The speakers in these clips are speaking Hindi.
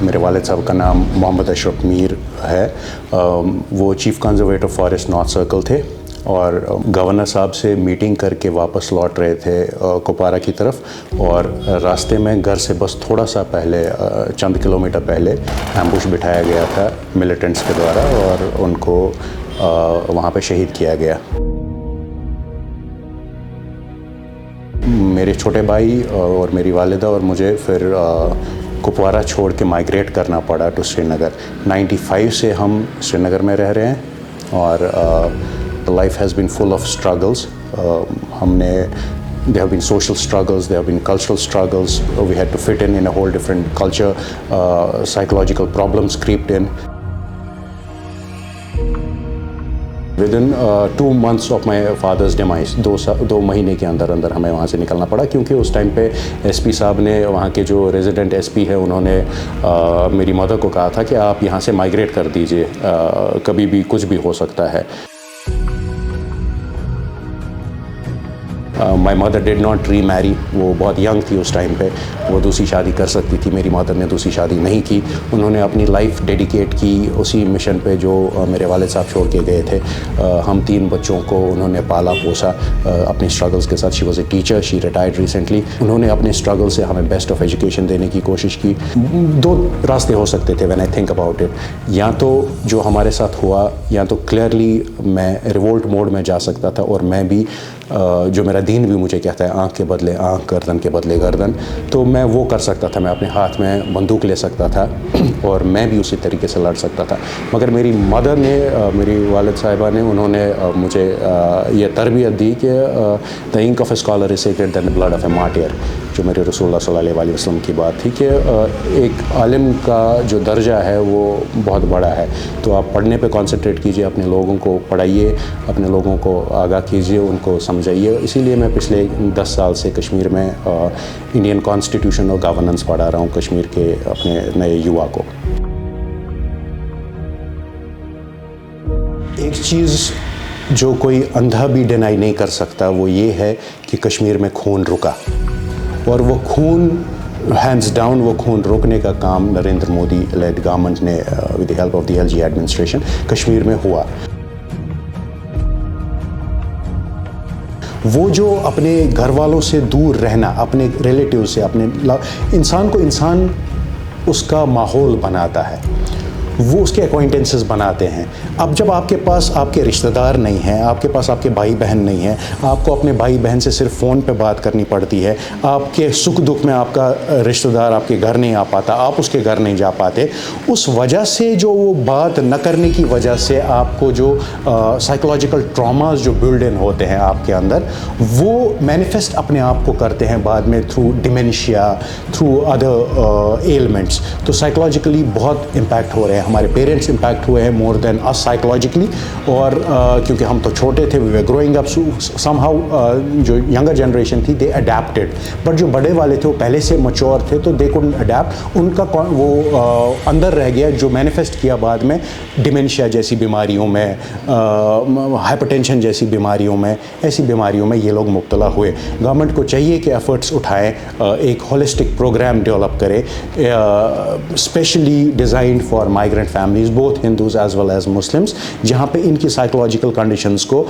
मेरे वालिद साहब का नाम मोहम्मद अशरफ मीर है। वो chief conservator forest north circle थे और गवर्नर साहब से मीटिंग करके वापस लौट रहे थे कुपवारा की तरफ, और रास्ते में घर से बस थोड़ा सा पहले, चंद किलोमीटर पहले एम्बुश बिठाया गया था मिलिटेंट्स के द्वारा और उनको वहाँ पे शहीद किया गया। मेरे छोटे भाई और मेरी वालिदा और मुझे फिर कुपवारा छोड़ के माइग्रेट करना पड़ा टू श्रीनगर। 95 से हम श्रीनगर में रह रहे हैं और life has been full of struggles. हमने there have been social struggles, there have been cultural struggles, we had to fit in a whole different culture, psychological problems creeped in. Within 2 months of my father's demise, 2 महीने के अंदर अंदर हमें वहाँ से निकलना पड़ा, क्योंकि उस टाइम पे एसपी साहब ने, वहाँ के जो रेजिडेंट एसपी है, उन्होंने मेरी मदर को कहा था कि आप यहाँ से माइग्रेट कर दीजिए, कभी भी कुछ भी हो सकता है। माई मदर डिड नॉट री मैरी, वो बहुत यंग थी उस टाइम पे, वो दूसरी शादी कर सकती थी। मेरी मदर ने दूसरी शादी नहीं की, उन्होंने अपनी लाइफ डेडिकेट की उसी मिशन पे जो मेरे वालिद साहब छोड़ के गए थे। हम 3 बच्चों को उन्होंने पाला पोसा अपनी स्ट्रगल्स के साथ। She was a teacher, she retired recently. उन्होंने अपने स्ट्रगल से हमें बेस्ट ऑफ एजुकेशन देने की कोशिश की। 2 रास्ते हो सकते थे when I think about it, या तो जो हमारे साथ हुआ, या तो क्लियरली मैं रिवोल्ट मोड में जा सकता था और मैं भी जो मेरा दीन भी मुझे कहता है, आँख के बदले आँख, गर्दन के बदले गर्दन, तो मैं वो कर सकता था। मैं अपने हाथ में बंदूक ले सकता था और मैं भी उसी तरीके से लड़ सकता था। मगर मेरी मदर ने, मेरी वालिद साहिबा ने, उन्होंने मुझे ये तरबियत दी कि the ink of a scholar is sacred than the blood of a martyr, जो मेरे रसूलुल्लाह सल्लल्लाहु अलैहि वसल्लम की बात थी कि एक आलिम का जो दर्जा है वो बहुत बड़ा है। तो आप पढ़ने पे कंसंट्रेट कीजिए, अपने लोगों को पढ़ाइए, अपने लोगों को आगाह कीजिए, उनको समझाइए। इसीलिए मैं पिछले 10 साल से कश्मीर में इंडियन कॉन्स्टिट्यूशन और गवर्नेंस पढ़ा रहा हूँ कश्मीर के अपने नए युवा को। एक चीज़ जो कोई अंधा भी डिनाई नहीं कर सकता वो ये है कि कश्मीर में खून रुका, और वो खून हैंड्स डाउन, वो खून रोकने का काम नरेंद्र मोदी लेड गवर्नमेंट ने with the help of the LG administration Kashmir में हुआ। वो जो अपने घर वालों से दूर रहना, अपने रिलेटिव से, अपने इंसान को इंसान उसका माहौल बनाता है, वो उसके अक्वाइंटेंसेस बनाते हैं। अब जब आपके पास आपके रिश्तेदार नहीं हैं, आपके पास आपके भाई बहन नहीं हैं, आपको अपने भाई बहन से सिर्फ फ़ोन पे बात करनी पड़ती है, आपके सुख दुख में आपका रिश्तेदार आपके घर नहीं आ पाता, आप उसके घर नहीं जा पाते, उस वजह से जो वो बात न करने की वजह से आपको जो साइकोलॉजिकल ट्रॉमास जो बिल्ड इन होते हैं आपके अंदर, वो मैनिफेस्ट अपने आप को करते हैं बाद में through dementia, through other elements. तो साइकोलॉजिकली बहुत इम्पैक्ट हो रहे हैं। हमारे पेरेंट्स इम्पैक्ट हुए हैं मोर देन अस साइकोलॉजिकली, और क्योंकि हम तो छोटे थे, we were growing up, somehow जो यंगर जनरेशन थी दे अडेप्टेड, बट जो बड़े वाले थे वो पहले से मैच्योर थे तो दे कुडंट अडेप्ट। उनका वो अंदर रह गया, जो मैनिफेस्ट किया बाद में डिमेंशिया जैसी बीमारियों में, हाइपरटेंशन जैसी बीमारियों में, ऐसी बीमारियों में ये लोग मुब्तला हुए। गवर्नमेंट को चाहिए कि एफर्ट्स उठाएं, एक होलिस्टिक प्रोग्राम डेवलप करे, specially designed for migrant families, both Hindus as well as Muslims, जहाँ पे इनकी साइकोलॉजिकल कंडीशंस को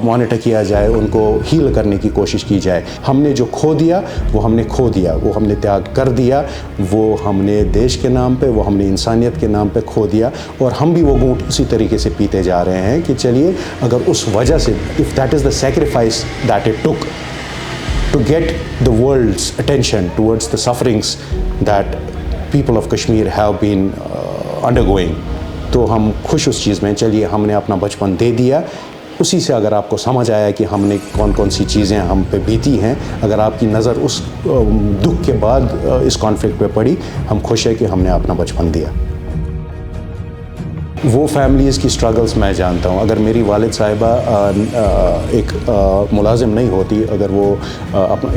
मॉनिटर किया जाए, उनको हील करने की कोशिश की जाए। हमने जो खो दिया वो हमने खो दिया, वो हमने त्याग कर दिया, वो हमने देश के नाम पे, वो हमने इंसानियत के नाम पे खो दिया, और हम भी वो घूंट उसी तरीके से पीते जा रहे हैं कि चलिए, अगर उस वजह से, if that is the sacrifice that it took to get the world's attention towards the sufferings that people of Kashmir have been undergoing, तो हम खुश उस चीज़ में। चलिए, हमने अपना बचपन दे दिया, उसी से अगर आपको समझ आया कि हमने कौन कौन सी चीज़ें हम पे बीती हैं, अगर आपकी नज़र उस दुख के बाद इस कॉन्फ्लिक्ट पे पड़ी, हम खुश हैं कि हमने अपना बचपन दिया। वो फैमिलीज़ की स्ट्रगल्स मैं जानता हूँ। अगर मेरी वालिद साहिबा एक मुलाजिम नहीं होती, अगर वो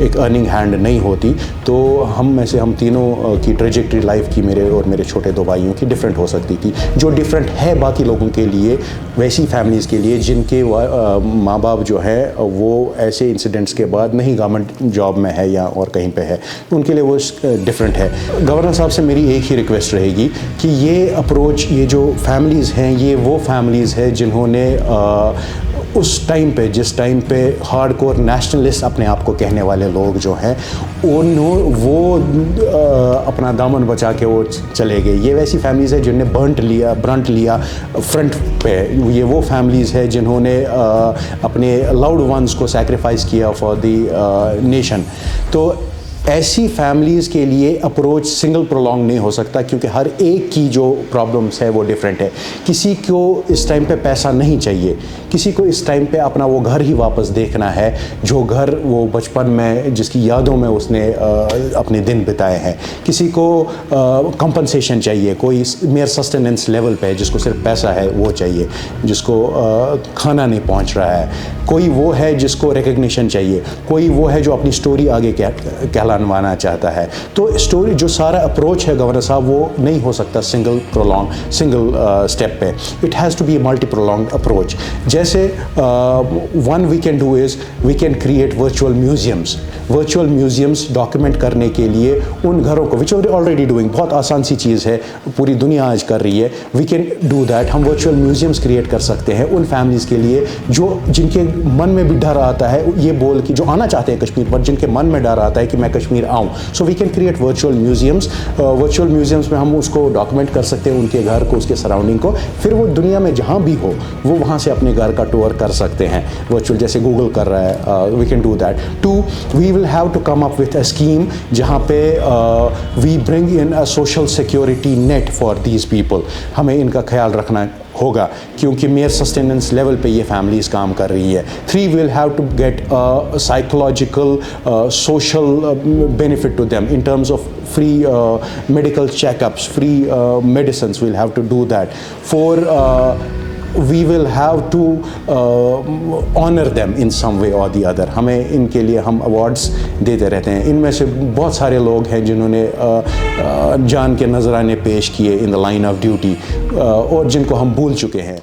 एक अर्निंग हैंड नहीं होती, तो हम तीनों की ट्रेजेक्ट्री लाइफ की, मेरे और मेरे छोटे 2 भाइयों की डिफरेंट हो सकती थी। जो डिफरेंट है बाकी लोगों के लिए, वैसी फैमिलीज़ के लिए जिनके माँ बाप जो है वो ऐसे इंसिडेंट्स के बाद नहीं गवर्नमेंट जॉब में है या और कहीं पे है, उनके लिए वो डिफरेंट है। गवर्नर साहब से मेरी एक ही रिक्वेस्ट रहेगी कि ये अप्रोच, ये जो फैमिलीज़ हैं, ये वो फैमिलीज़ है जिन्होंने उस टाइम पे, जिस टाइम पे हार्डकोर नेशनलिस्ट अपने आप को कहने वाले लोग जो हैं, वो अपना दामन बचा के वो चले गए। ये वैसी फैमिलीज़ है जिन्होंने ब्रंट लिया फ्रंट पे। ये वो फैमिलीज़ है जिन्होंने अपने लाउड वंस को सैक्रिफाइस किया फॉर द नेशन। तो ऐसी फैमिलीज़ के लिए अप्रोच सिंगल प्रोलॉन्ग नहीं हो सकता, क्योंकि हर एक की जो प्रॉब्लम्स है वो डिफरेंट है। किसी को इस टाइम पे पैसा नहीं चाहिए, किसी को इस टाइम पे अपना वो घर ही वापस देखना है, जो घर वो बचपन में जिसकी यादों में उसने अपने दिन बिताए हैं। किसी को कंपनसेशन चाहिए, कोई मेयर सस्टेनेंस लेवल पे जिसको सिर्फ पैसा है वो चाहिए, जिसको खाना नहीं पहुंच रहा है। कोई वो है जिसको रिकग्निशन चाहिए, कोई वो है जो अपनी स्टोरी आगे कहलाना चाहता है। तो स्टोरी जो सारा अप्रोच है गवर्नर साहब, वो नहीं हो सकता सिंगल स्टेप पे। It has to be a multi pronged approach. जैसे one we can do is we can create virtual museums document करने के लिए उन घरों को, विच आर ऑलरेडी डूइंग, बहुत आसान सी चीज़ है, पूरी दुनिया आज कर रही है। We can do that. हम वर्चुअल म्यूजियम्स क्रिएट कर सकते हैं उन फैमिलीज़ के लिए जिनके मन में भी डर आता है, ये बोल कि जो आना चाहते हैं कश्मीर पर, जिनके मन में डर आता है कि मैं कश्मीर आऊँ। So we can create virtual museums में हम उसको डॉक्यूमेंट कर सकते हैं, उनके घर को, उसके सराउंडिंग को। फिर वो दुनिया में जहाँ भी हो वो वहाँ से अपने घर का टूर कर सकते हैं वर्चुअल, जैसे गूगल कर रहा है। We can do that. 2, we will have to come up with a scheme जहाँ पे we bring in a social security net for these people. हमें इनका ख्याल रखना होगा, क्योंकि मेयर सस्टेनेंस लेवल पे ये फैमिलीज़ काम कर रही है। 3, we will have to get psychological social benefit to them in terms of free medical checkups, free medicines. We'll have to do that. 4, we will have to honor them in some way or the other. हमें इनके लिए हम अवार्ड्स देते रहते हैं। इनमें से बहुत सारे लोग हैं जिन्होंने जान के नजराने पेश किए in the line of duty, और जिनको हम भूल चुके हैं।